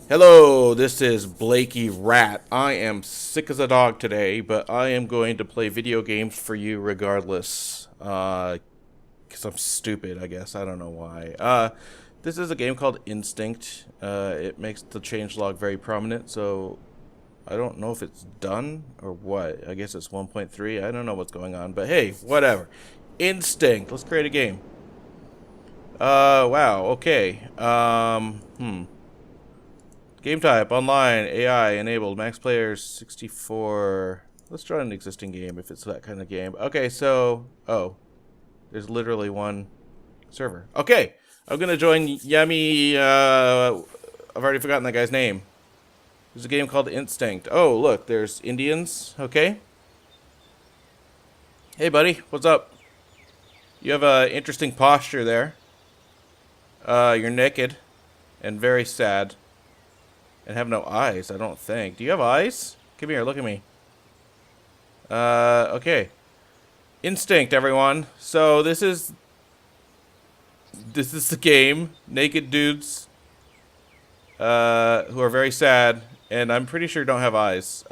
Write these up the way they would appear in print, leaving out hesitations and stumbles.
Hello, this is Blakey Rat. I am sick as a dog today, but I am going to play video games for you regardless. Because I'm stupid, I guess. I don't know why. This is a game called Instinct. It makes the changelog very prominent, so I don't know if it's done or what. I guess it's 1.3. I don't know what's going on, but hey, whatever. Instinct. Let's create a game. Wow, okay. Game type, online, AI, enabled, max players, 64. Let's try an existing game if it's that kind of game. Okay, so, there's literally one server. Okay, I'm gonna join Yummy, I've already forgotten that guy's name. There's a game called Instinct. Oh, look, there's Indians, okay. Hey, buddy, what's up? You have a interesting posture there. You're naked and very sad. And have no eyes, I don't think. Do you have eyes? Come here, look at me. Okay. Instinct, everyone. So this is the game. Naked dudes who are very sad, and I'm pretty sure don't have eyes.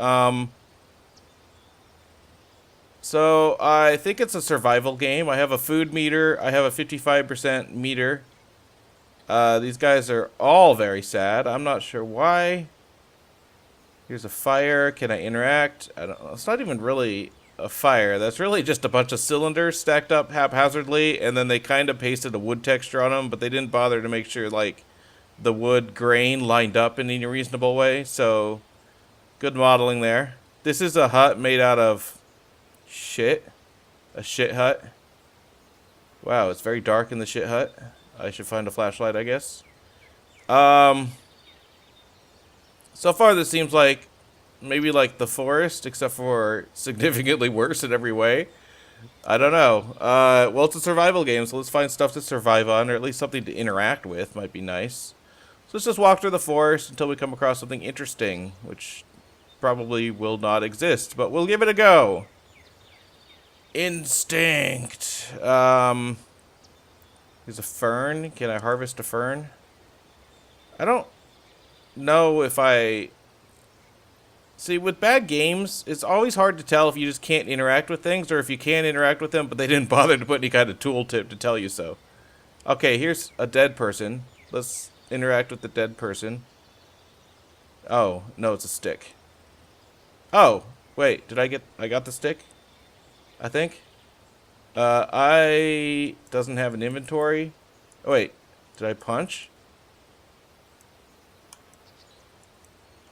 So I think it's a survival game. I have a food meter. I have a 55% meter. These guys are all very sad. I'm not sure why. Here's a fire. Can I interact? I don't know. It's not even really a fire. That's really just a bunch of cylinders stacked up haphazardly, and then they kind of pasted a wood texture on them, but they didn't bother to make sure, like, the wood grain lined up in any reasonable way, so good modeling there. This is a hut made out of shit. A shit hut. Wow, it's very dark in the shit hut. I should find a flashlight, I guess. So far this seems like maybe like the forest, except for significantly worse in every way. I don't know. Well, it's a survival game, so let's find stuff to survive on, or at least something to interact with might be nice. So let's just walk through the forest until we come across something interesting, which probably will not exist, but we'll give it a go. Instinct. There's a fern. Can I harvest a fern? I don't know if I... See, with bad games, it's always hard to tell if you just can't interact with things or if you can interact with them, but they didn't bother to put any kind of tooltip to tell you so. Okay, here's a dead person. Let's interact with the dead person. Oh, no, it's a stick. Oh, wait, I got the stick? I think? I doesn't have an inventory. Oh, wait, did I punch?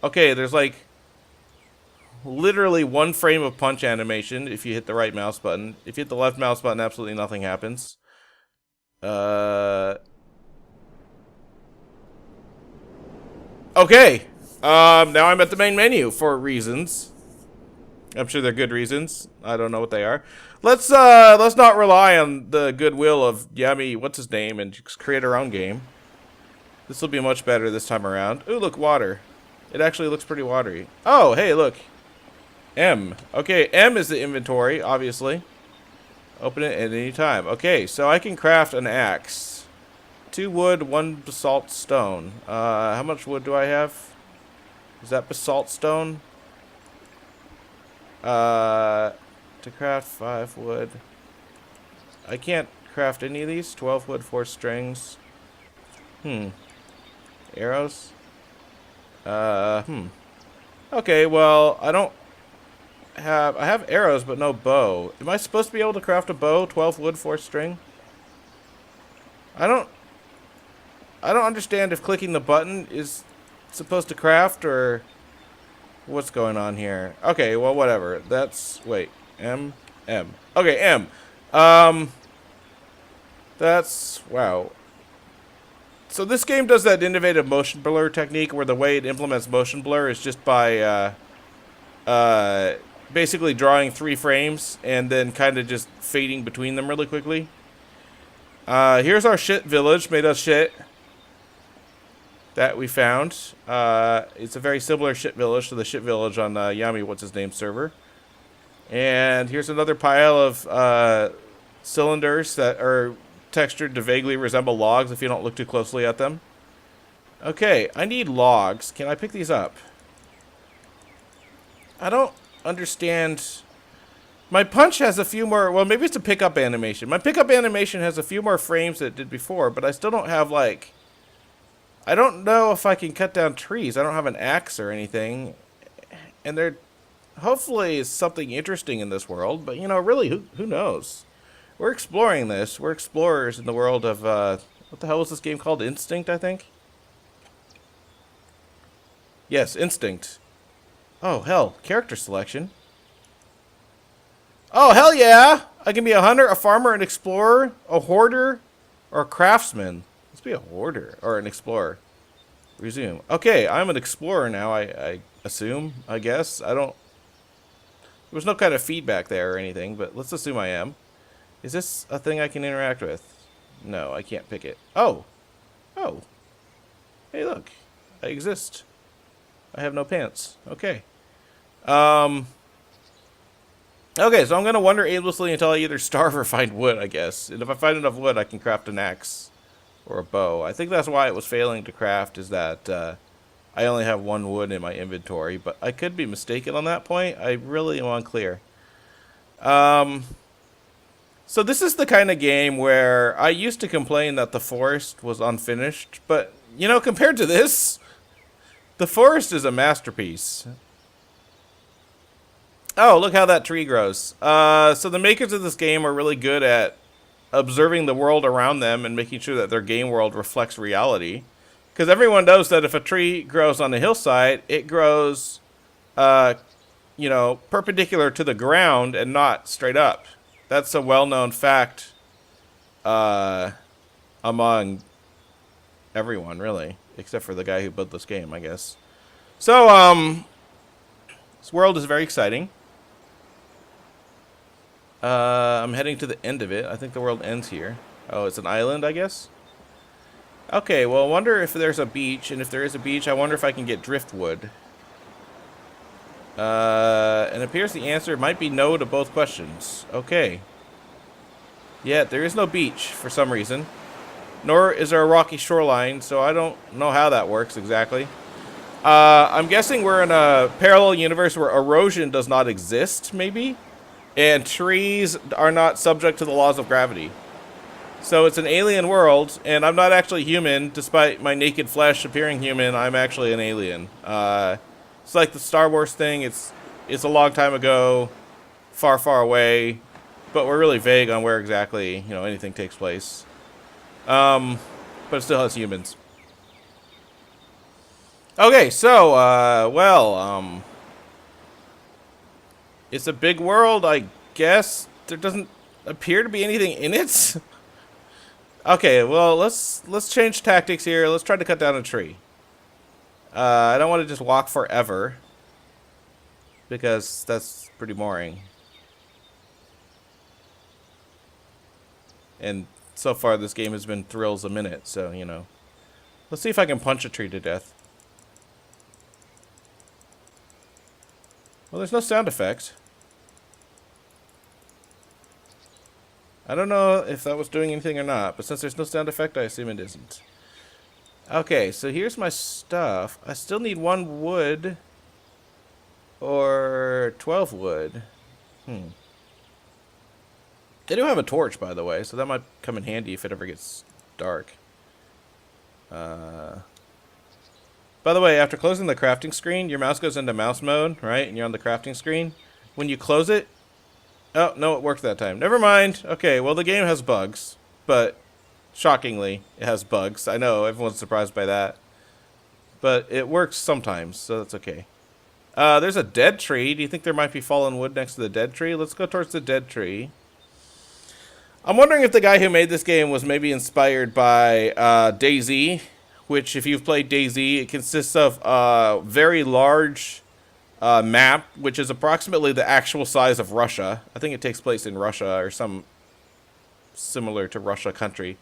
Okay, there's like literally one frame of punch animation if you hit the right mouse button. If you hit the left mouse button, absolutely nothing happens. Okay. Now I'm at the main menu for reasons. I'm sure they're good reasons. I don't know what they are. Let's not rely on the goodwill of Yummy, what's his name, and just create our own game. This will be much better this time around. Ooh, look, water. It actually looks pretty watery. Oh, hey, look. M. Okay, M is the inventory, obviously. Open it at any time. Okay, so I can craft an axe. 2 wood, 1 basalt stone. How much wood do I have? Is that basalt stone? To craft 5 wood. I can't craft any of these. 12 wood, 4 strings. Arrows? Okay, well, I have arrows, but no bow. Am I supposed to be able to craft a bow? 12 wood, 4 string? I don't understand if clicking the button is supposed to craft, or what's going on here. Okay, well, whatever. Wait. M. Okay, M. Wow. So this game does that innovative motion blur technique where the way it implements motion blur is just by, basically drawing 3 frames and then kind of just fading between them really quickly. Here's our shit village made of shit that we found. It's a very similar shit village to the shit village on Yami what's-his-name server. And here's another pile of cylinders that are textured to vaguely resemble logs if you don't look too closely at them. Okay, I need logs. Can I pick these up? I don't understand. My punch has a few more... Well, maybe it's a pickup animation. My pickup animation has a few more frames than it did before, but I still don't have, like... I don't know if I can cut down trees. I don't have an axe or anything. And there hopefully is something interesting in this world, but, you know, really, who knows? We're exploring this. We're explorers in the world of... what the hell was this game called? Instinct, I think? Yes, Instinct. Oh, hell. Character selection. Oh, hell yeah! I can be a hunter, a farmer, an explorer, a hoarder, or a craftsman. Let's be a hoarder, or an explorer. Resume. Okay, I'm an explorer now, I assume, I guess. I don't... There was no kind of feedback there or anything, but let's assume I am. Is this a thing I can interact with? No, I can't pick it. Oh! Oh. Hey, look. I exist. I have no pants. Okay. Okay, so I'm going to wander aimlessly until I either starve or find wood, I guess. And if I find enough wood, I can craft an axe or a bow. I think that's why it was failing to craft, is that I only have one wood in my inventory. But I could be mistaken on that point. I really am unclear. So this is the kind of game where I used to complain that the forest was unfinished. But, you know, compared to this, the forest is a masterpiece. Oh, look how that tree grows. So the makers of this game are really good at observing the world around them and making sure that their game world reflects reality. Because everyone knows that if a tree grows on a hillside, it grows, you know, perpendicular to the ground and not straight up. That's a well-known fact among everyone, really. Except for the guy who built this game, I guess. So, this world is very exciting. I'm heading to the end of it. I think the world ends here. Oh, it's an island, I guess? Okay, well, I wonder if there's a beach. And if there is a beach, I wonder if I can get driftwood. And it appears the answer might be no to both questions. Okay. Yeah, there is no beach for some reason. Nor is there a rocky shoreline, so I don't know how that works exactly. I'm guessing we're in a parallel universe where erosion does not exist, maybe? And trees are not subject to the laws of gravity. So it's an alien world, and I'm not actually human, despite my naked flesh appearing human. I'm actually an alien. It's like the Star Wars thing. It's a long time ago, far, far away, but we're really vague on where exactly, you know, anything takes place. But it still has humans. Okay, so, it's a big world, I guess. There doesn't appear to be anything in it. Okay, well, let's change tactics here. Let's try to cut down a tree. I don't want to just walk forever, because that's pretty boring. And so far, this game has been thrills a minute, so, you know. Let's see if I can punch a tree to death. Well, there's no sound effect. I don't know if that was doing anything or not, but since there's no sound effect, I assume it isn't. Okay, so here's my stuff. I still need 1 wood or 12 wood. I do have a torch, by the way, so that might come in handy if it ever gets dark. By the way, after closing the crafting screen, your mouse goes into mouse mode, right? And you're on the crafting screen. When you close it... Oh, no, it worked that time. Never mind. Okay, well, the game has bugs. But, shockingly, it has bugs. I know, everyone's surprised by that. But it works sometimes, so that's okay. There's a dead tree. Do you think there might be fallen wood next to the dead tree? Let's go towards the dead tree. I'm wondering if the guy who made this game was maybe inspired by DayZ, which, if you've played DayZ, it consists of a very large map, which is approximately the actual size of Russia. I think it takes place in Russia or some similar to Russia country.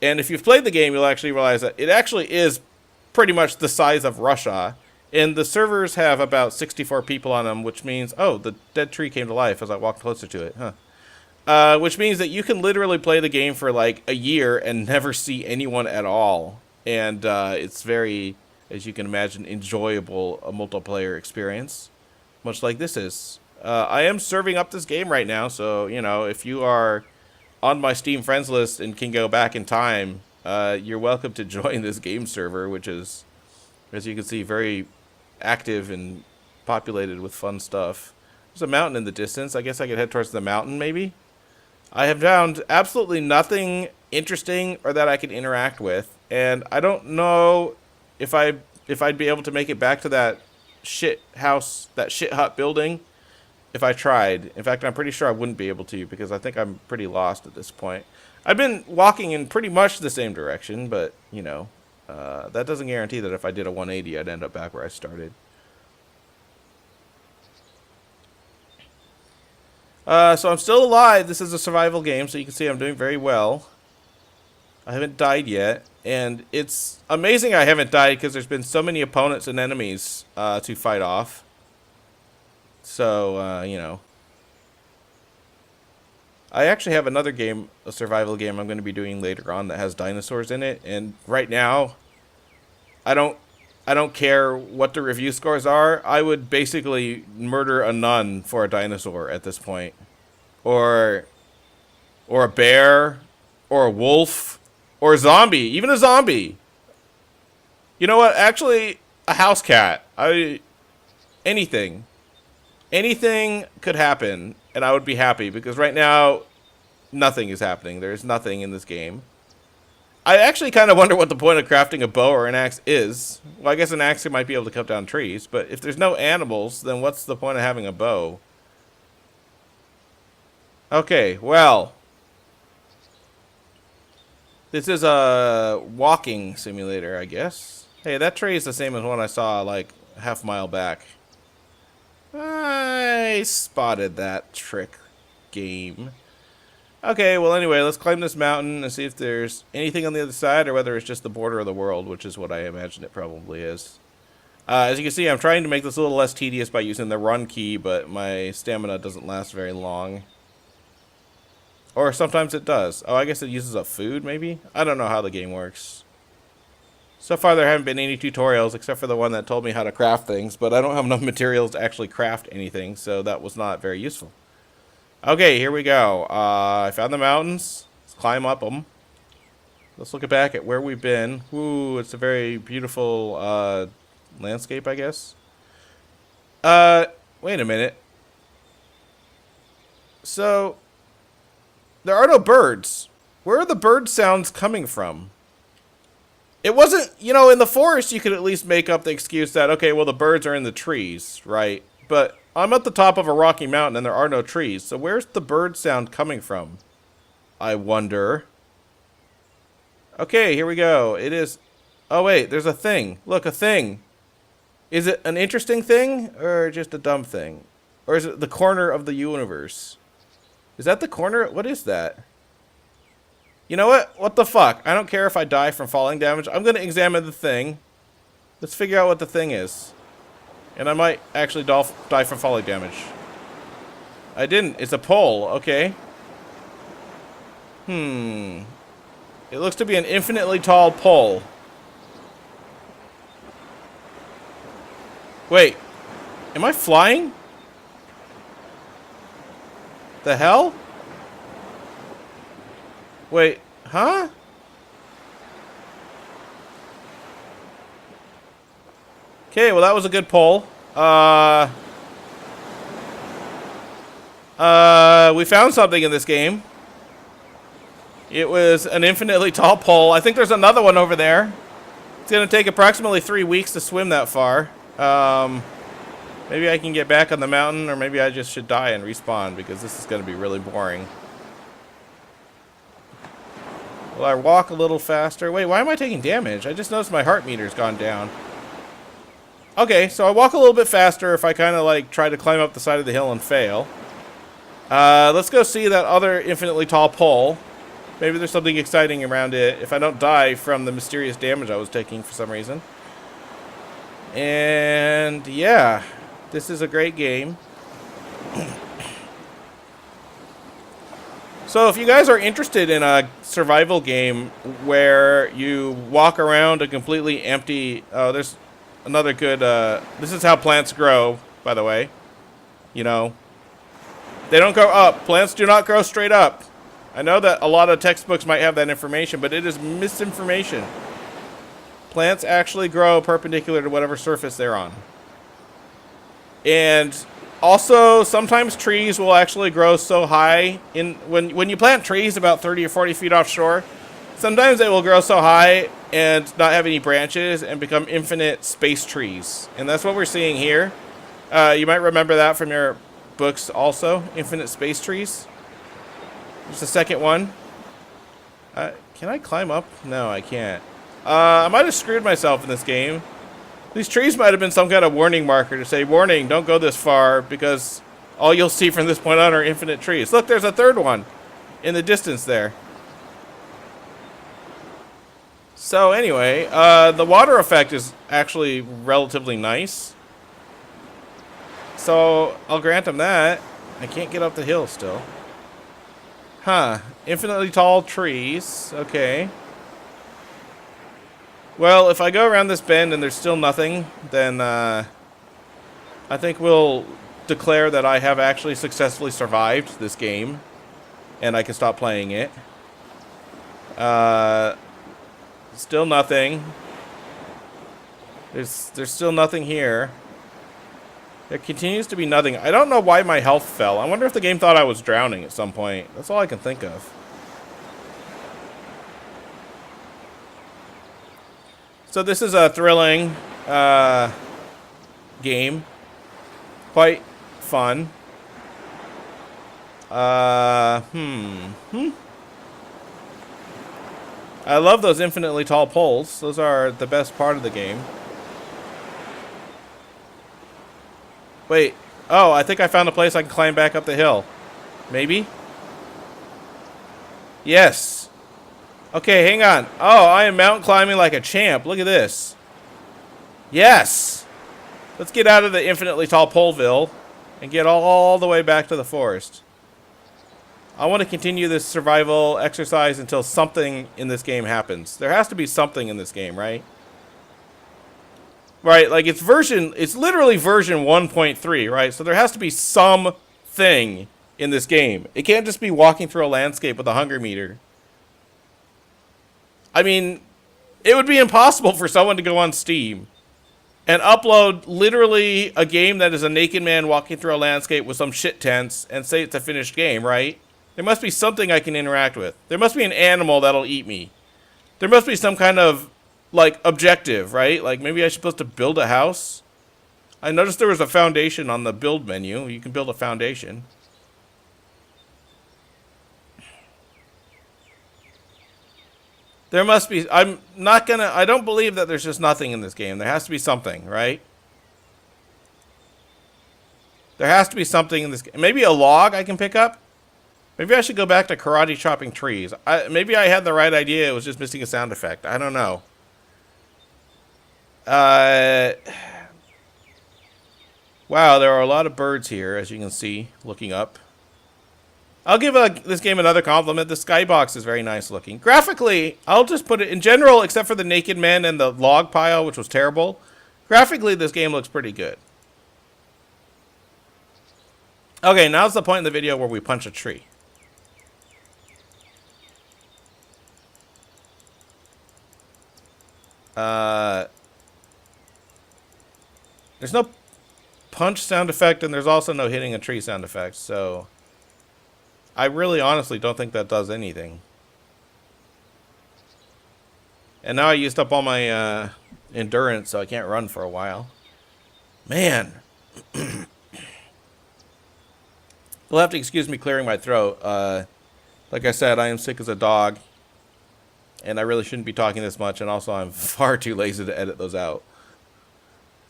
And if you've played the game, you'll actually realize that it actually is pretty much the size of Russia. And the servers have about 64 people on them, which means... Oh, the dead tree came to life as I walked closer to it, huh? Which means that you can literally play the game for like a year and never see anyone at all. and it's very, as you can imagine, enjoyable a multiplayer experience, much like this is. I am serving up this game right now, so you know if you are on my Steam friends list and can go back in time, you're welcome to join this game server, which is, as you can see, very active and populated with fun stuff. There's a mountain in the distance. I guess I could head towards the mountain, maybe. I have found absolutely nothing interesting or that I can interact with, and I don't know if I'd be able to make it back to that shit house, that shit hut building, if I tried. In fact, I'm pretty sure I wouldn't be able to because I think I'm pretty lost at this point. I've been walking in pretty much the same direction, but, you know, that doesn't guarantee that if I did a 180, I'd end up back where I started. So I'm still alive. This is a survival game, so you can see I'm doing very well. I haven't died yet, and it's amazing I haven't died because there's been so many opponents and enemies to fight off. So, you know. I actually have another game, a survival game I'm going to be doing later on that has dinosaurs in it, and right now, I don't care what the review scores are. I would basically murder a nun for a dinosaur at this point. Or a bear, or a wolf, or a zombie, even a zombie. You know what? Actually, a house cat. Anything. Anything could happen, and I would be happy, because right now, nothing is happening. There's nothing in this game. I actually kind of wonder what the point of crafting a bow or an axe is. Well, I guess an axe might be able to cut down trees, but if there's no animals, then what's the point of having a bow? Okay, well. This is a walking simulator, I guess. Hey, that tree is the same as one I saw, like, a half mile back. I spotted that trick, game. Okay, well anyway, let's climb this mountain and see if there's anything on the other side or whether it's just the border of the world, which is what I imagine it probably is. As you can see, I'm trying to make this a little less tedious by using the run key, but my stamina doesn't last very long. Or sometimes it does. Oh, I guess it uses up food, maybe? I don't know how the game works. So far, there haven't been any tutorials, except for the one that told me how to craft things, but I don't have enough materials to actually craft anything, so that was not very useful. Okay, here we go. I found the mountains. Let's climb up them. Let's look back at where we've been. Ooh, it's a very beautiful landscape, I guess. Wait a minute. So, there are no birds. Where are the bird sounds coming from? It wasn't, you know, in the forest you could at least make up the excuse that, okay, well the birds are in the trees, right? But I'm at the top of a rocky mountain and there are no trees, so where's the bird sound coming from? I wonder. Okay, here we go. It is, oh wait, there's a thing. Look, a thing. Is it an interesting thing or just a dumb thing? Or is it the corner of the universe? Is that the corner? What is that? You know what? What the fuck? I don't care if I die from falling damage. I'm going to examine the thing. Let's figure out what the thing is. And I might actually die from falling damage. I didn't. It's a pole. Okay. It looks to be an infinitely tall pole. Wait. Am I flying? The hell? Wait, huh? Okay, well that was a good poll. We found something in this game. It was an infinitely tall pole. I think there's another one over there. It's gonna take approximately 3 weeks to swim that far. Maybe I can get back on the mountain, or maybe I just should die and respawn because this is gonna be really boring. Will I walk a little faster? Wait, why am I taking damage? I just noticed my heart meter's gone down. Okay, so I walk a little bit faster if I kind of like try to climb up the side of the hill and fail. Let's go see that other infinitely tall pole. Maybe there's something exciting around it if I don't die from the mysterious damage I was taking for some reason. And yeah, this is a great game. So if you guys are interested in a survival game where you walk around a completely empty... Oh, there's another good... this is how plants grow, by the way. You know. They don't grow up. Plants do not grow straight up. I know that a lot of textbooks might have that information, but it is misinformation. Plants actually grow perpendicular to whatever surface they're on. And also, sometimes trees will actually grow so high when you plant trees about 30 or 40 feet offshore, sometimes they will grow so high and not have any branches and become infinite space trees. And that's what we're seeing here. You might remember that from your books also, infinite space trees. There's the second one. Can I climb up? No, I can't. I might have screwed myself in this game. These trees might have been some kind of warning marker to say, warning, don't go this far, because all you'll see from this point on are infinite trees. Look, there's a third one in the distance there. So anyway, the water effect is actually relatively nice. So I'll grant them that. I can't get up the hill still. Huh. Infinitely tall trees. Okay. Well, if I go around this bend and there's still nothing, then I think we'll declare that I have actually successfully survived this game, and I can stop playing it. Still nothing. There's still nothing here. There continues to be nothing. I don't know why my health fell. I wonder if the game thought I was drowning at some point. That's all I can think of. So this is a thrilling game. Quite fun. I love those infinitely tall poles. Those are the best part of the game. Wait. Oh, I think I found a place I can climb back up the hill. Maybe? Yes. Okay, hang on. Oh, I am mountain climbing like a champ. Look at this. Yes! Let's get out of the infinitely tall poleville and get all the way back to the forest. I want to continue this survival exercise until something in this game happens. There has to be something in this game, right? Right, like it's literally version 1.3, right? So there has to be something in this game. It can't just be walking through a landscape with a hunger meter. I mean, it would be impossible for someone to go on Steam and upload literally a game that is a naked man walking through a landscape with some shit tents and say it's a finished game, right? There must be something I can interact with. There must be an animal that'll eat me. There must be some kind of, like, objective, right? Like, maybe I'm supposed to build a house? I noticed there was a foundation on the build menu. You can build a foundation. There must be... I don't believe that there's just nothing in this game. There has to be something, right? There has to be something in this game. Maybe a log I can pick up? Maybe I should go back to karate chopping trees. Maybe I had the right idea. It was just missing a sound effect. I don't know. Wow, there are a lot of birds here, as you can see, looking up. I'll give this game another compliment. The skybox is very nice looking. Graphically, I'll just put it in general, except for the naked men and the log pile, which was terrible. Graphically, this game looks pretty good. Okay, now's the point in the video where we punch a tree. There's no punch sound effect, and there's also no hitting a tree sound effect, so... I really honestly don't think that does anything. And now I used up all my endurance, so I can't run for a while. Man. You'll have to excuse me clearing my throat. Like I said, I am sick as a dog. And I really shouldn't be talking this much, and also I'm far too lazy to edit those out.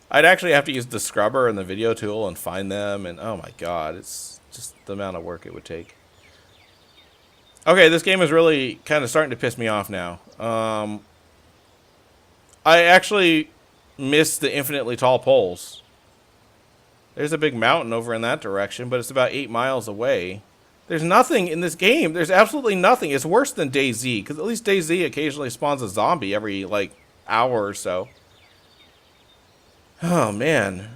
I'd actually have to use the scrubber and the video tool and find them, and oh my god, it's just the amount of work it would take. Okay, this game is really kind of starting to piss me off now. I actually missed the infinitely tall poles. There's a big mountain over in that direction, but it's about 8 miles away. There's nothing in this game. There's absolutely nothing. It's worse than DayZ, because at least DayZ occasionally spawns a zombie every, like, hour or so. Oh, man.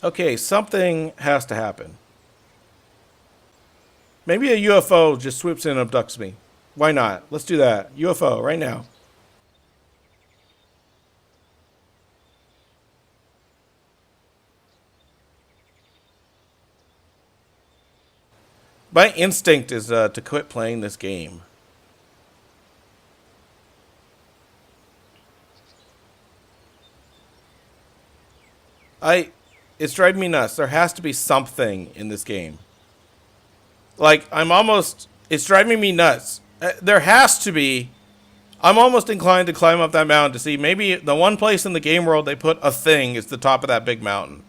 Okay, something has to happen. Maybe a UFO just swoops in and abducts me. Why not? Let's do that. UFO, right now. My instinct is to quit playing this game. It's driving me nuts. There has to be something in this game. Like, it's driving me nuts. There has to be. I'm almost inclined to climb up that mountain to see maybe the one place in the game world they put a thing is the top of that big mountain.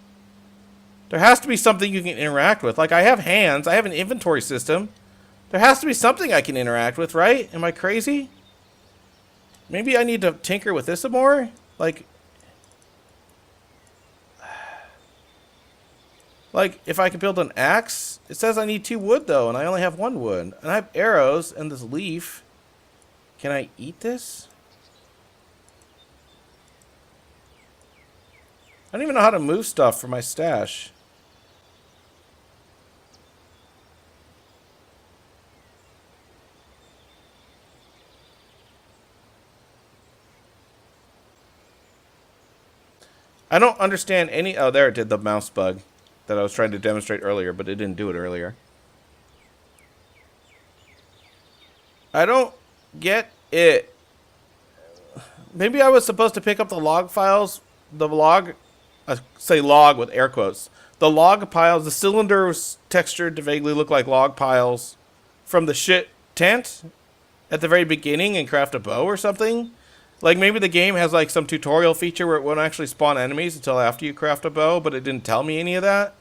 There has to be something you can interact with. Like, I have hands. I have an inventory system. There has to be something I can interact with, right? Am I crazy? Maybe I need to tinker with this some more? Like, if I can build an axe, it says I need 2 wood, though, and I only have 1 wood. And I have arrows and this leaf. Can I eat this? I don't even know how to move stuff for my stash. I don't understand any... Oh, there it did the mouse bug that I was trying to demonstrate earlier, but it didn't do it earlier. I don't get it. Maybe I was supposed to pick up the log files. The log... I say log with air quotes. The log piles, the cylinders textured to vaguely look like log piles from the shit tent at the very beginning and craft a bow or something. Like, maybe the game has, like, some tutorial feature where it won't actually spawn enemies until after you craft a bow, but it didn't tell me any of that.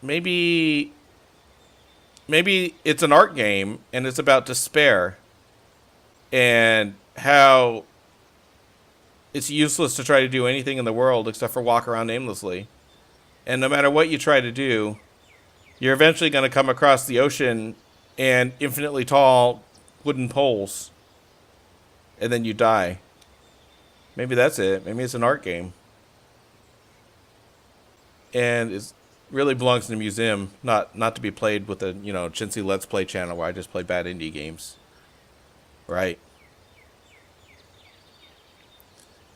Maybe it's an art game, and it's about despair. And how it's useless to try to do anything in the world except for walk around aimlessly. And no matter what you try to do, you're eventually going to come across the ocean and infinitely tall wooden poles. And then you die. Maybe that's it. Maybe it's an art game. And it really belongs in a museum, not to be played with a, chintzy Let's Play channel where I just play bad indie games. Right.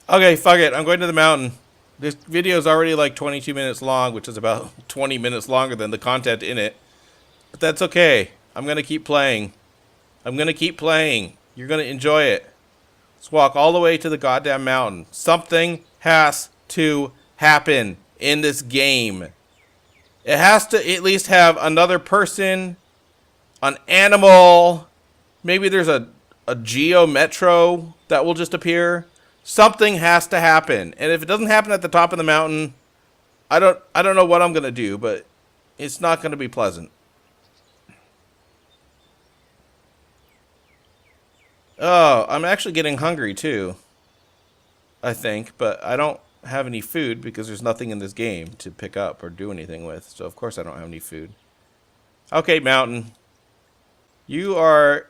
Okay, fuck it. I'm going to the mountain. This video is already like 22 minutes long, which is about 20 minutes longer than the content in it. But that's okay. I'm going to keep playing. I'm going to keep playing. You're going to enjoy it. Let's walk all the way to the goddamn mountain. Something has to happen in this game. It has to at least have another person, an animal. Maybe there's a Geo Metro that will just appear. Something has to happen. And if it doesn't happen at the top of the mountain, I don't know what I'm going to do, but it's not going to be pleasant. Oh, I'm actually getting hungry too. I think, but I don't have any food because there's nothing in this game to pick up or do anything with. So of course I don't have any food. Okay, mountain. You are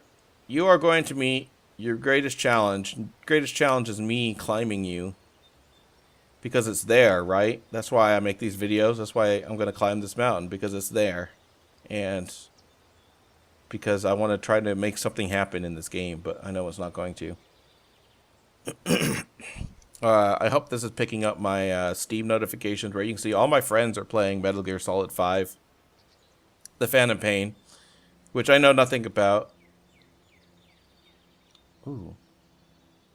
going to meet your greatest challenge. Greatest challenge is me climbing you. Because it's there, right? That's why I make these videos. That's why I'm going to climb this mountain, because it's there. And because I want to try to make something happen in this game, but I know it's not going to. I hope this is picking up my Steam notifications where you can see all my friends are playing Metal Gear Solid 5. The Phantom Pain, which I know nothing about. Ooh.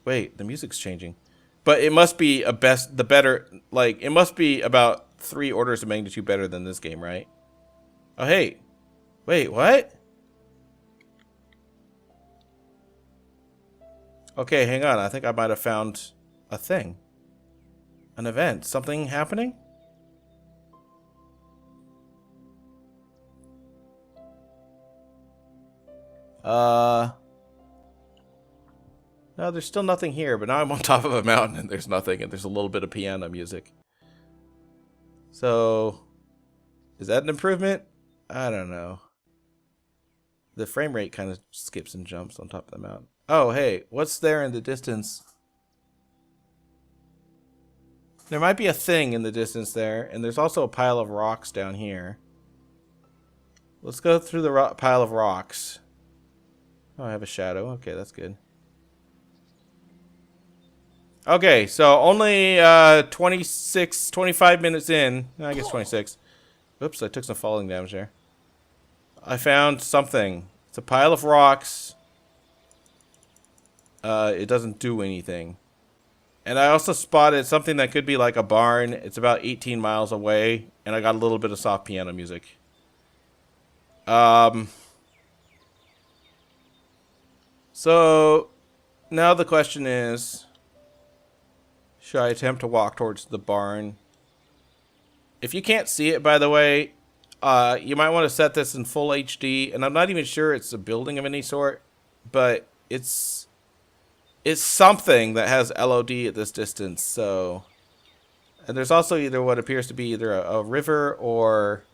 Wait, the music's changing. But it must be it must be about 3 orders of magnitude better than this game, right? Oh, hey. Wait, what? Okay, hang on. I think I might have found a thing. An event. Something happening? No, No, there's still nothing here, but now I'm on top of a mountain and there's nothing, and there's a little bit of piano music. So, is that an improvement? I don't know. The frame rate kind of skips and jumps on top of the mountain. Oh, hey, what's there in the distance? There might be a thing in the distance there, and there's also a pile of rocks down here. Let's go through the pile of rocks. Oh, I have a shadow. Okay, that's good. Okay, so only 25 minutes in. I guess 26. Oops, I took some falling damage there. I found something. It's a pile of rocks. It doesn't do anything. And I also spotted something that could be like a barn. It's about 18 miles away. And I got a little bit of soft piano music. So, now the question is, should I attempt to walk towards the barn? If you can't see it, by the way, you might want to set this in full HD. And I'm not even sure it's a building of any sort, but it's something that has LOD at this distance. So, and there's also either what appears to be either a river or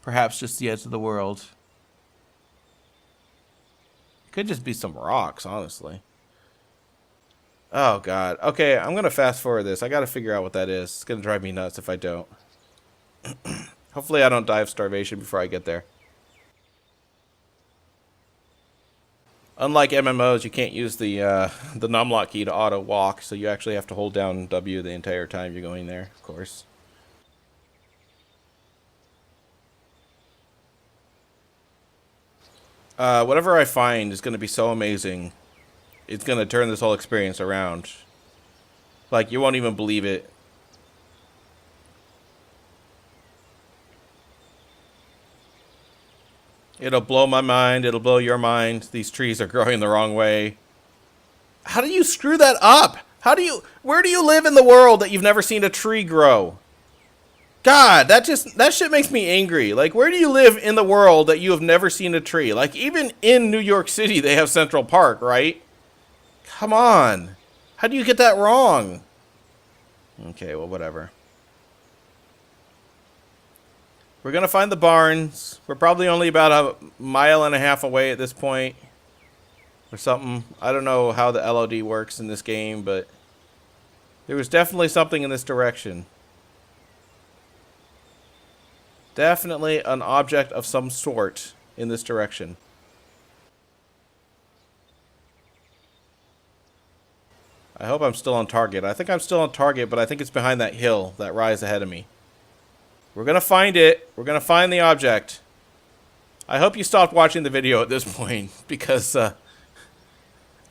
perhaps just the edge of the world. It could just be some rocks, honestly. Oh, God. Okay, I'm going to fast forward this. I got to figure out what that is. It's going to drive me nuts if I don't. Hopefully I don't die of starvation before I get there. Unlike MMOs, you can't use the numlock key to auto walk, so you actually have to hold down W the entire time you're going there, of course. Whatever I find is going to be so amazing. It's going to turn this whole experience around. Like, you won't even believe it. It'll blow my mind. It'll blow your mind. These trees are growing the wrong way. How do you screw that up? Where do you live in the world that you've never seen a tree grow? God, that shit makes me angry. Like, where do you live in the world that you have never seen a tree? Like, even in New York City, they have Central Park, right? Come on. How do you get that wrong? Okay, well, whatever. We're going to find the barns. We're probably only about a mile and a half away at this point. Or something. I don't know how the LOD works in this game, but there was definitely something in this direction. Definitely an object of some sort in this direction. I hope I'm still on target. I think I'm still on target, but I think it's behind that hill, that rise ahead of me. We're going to find it. We're going to find the object. I hope you stopped watching the video at this point, because I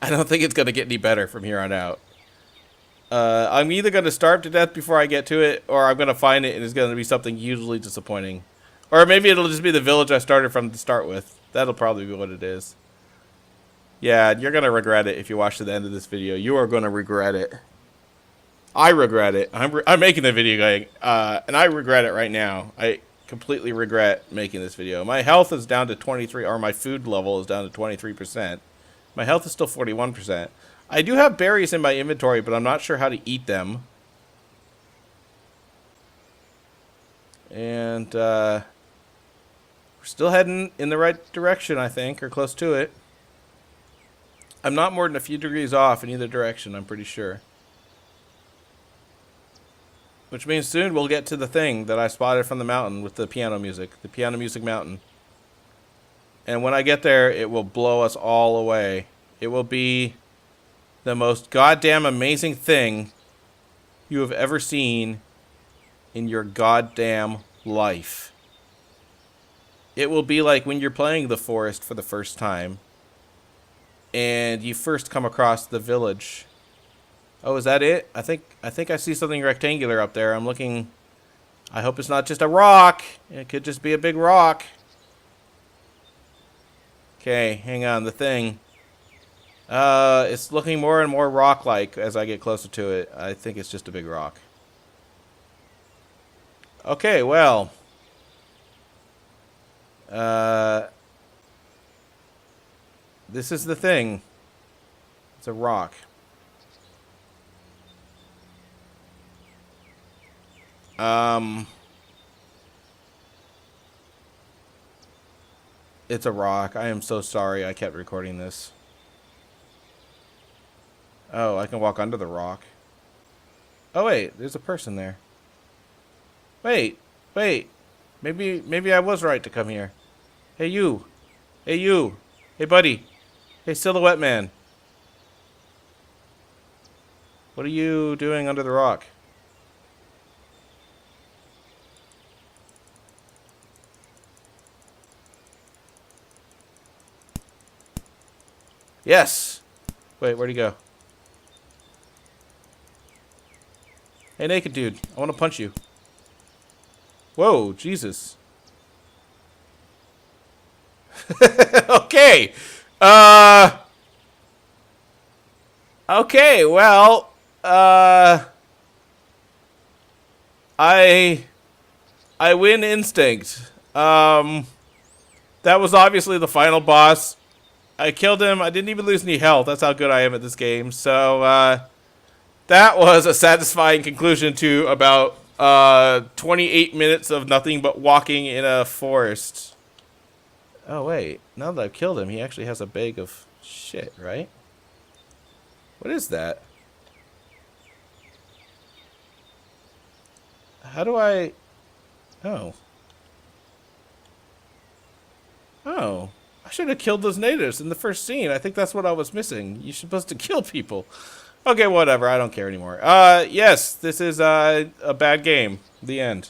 don't think it's going to get any better from here on out. I'm either going to starve to death before I get to it, or I'm going to find it and it's going to be something hugely disappointing. Or maybe it'll just be the village I started from to start with. That'll probably be what it is. Yeah, you're going to regret it if you watch to the end of this video. You are going to regret it. I regret it. I'm making the video going, and I regret it right now. I completely regret making this video. My health is down to 23, or my food level is down to 23%. My health is still 41%. I do have berries in my inventory, but I'm not sure how to eat them. And we're still heading in the right direction, I think, or close to it. I'm not more than a few degrees off in either direction, I'm pretty sure. Which means soon we'll get to the thing that I spotted from the mountain with the piano music. The piano music mountain. And when I get there, it will blow us all away. It will be the most goddamn amazing thing you have ever seen in your goddamn life. It will be like when you're playing the forest for the first time and you first come across the village. Oh, is that it? I think I see something rectangular up there. I'm looking. I hope it's not just a rock. It could just be a big rock. Okay, hang on. The thing. It's looking more and more rock-like as I get closer to it. I think it's just a big rock. Okay, well. This is the thing. It's a rock. Um, it's a rock. I am so sorry I kept recording this. Oh, I can walk under the rock. Oh wait, there's a person there. Wait, wait. Maybe I was right to come here. Hey you. Hey you. Hey buddy. Hey Silhouette Man. What are you doing under the rock? Yes. Wait, where'd he go? Hey naked dude, I want to punch you. Whoa, Jesus. Okay. Okay, well, I win instinct. That was obviously the final boss. I killed him. I didn't even lose any health. That's how good I am at this game. So, that was a satisfying conclusion to about 28 minutes of nothing but walking in a forest. Oh, wait. Now that I've killed him, he actually has a bag of shit, right? What is that? How do I... Oh. Oh. I should have killed those natives in the first scene. I think that's what I was missing. You're supposed to kill people. Okay, whatever. I don't care anymore. Yes, this is a bad game. The end.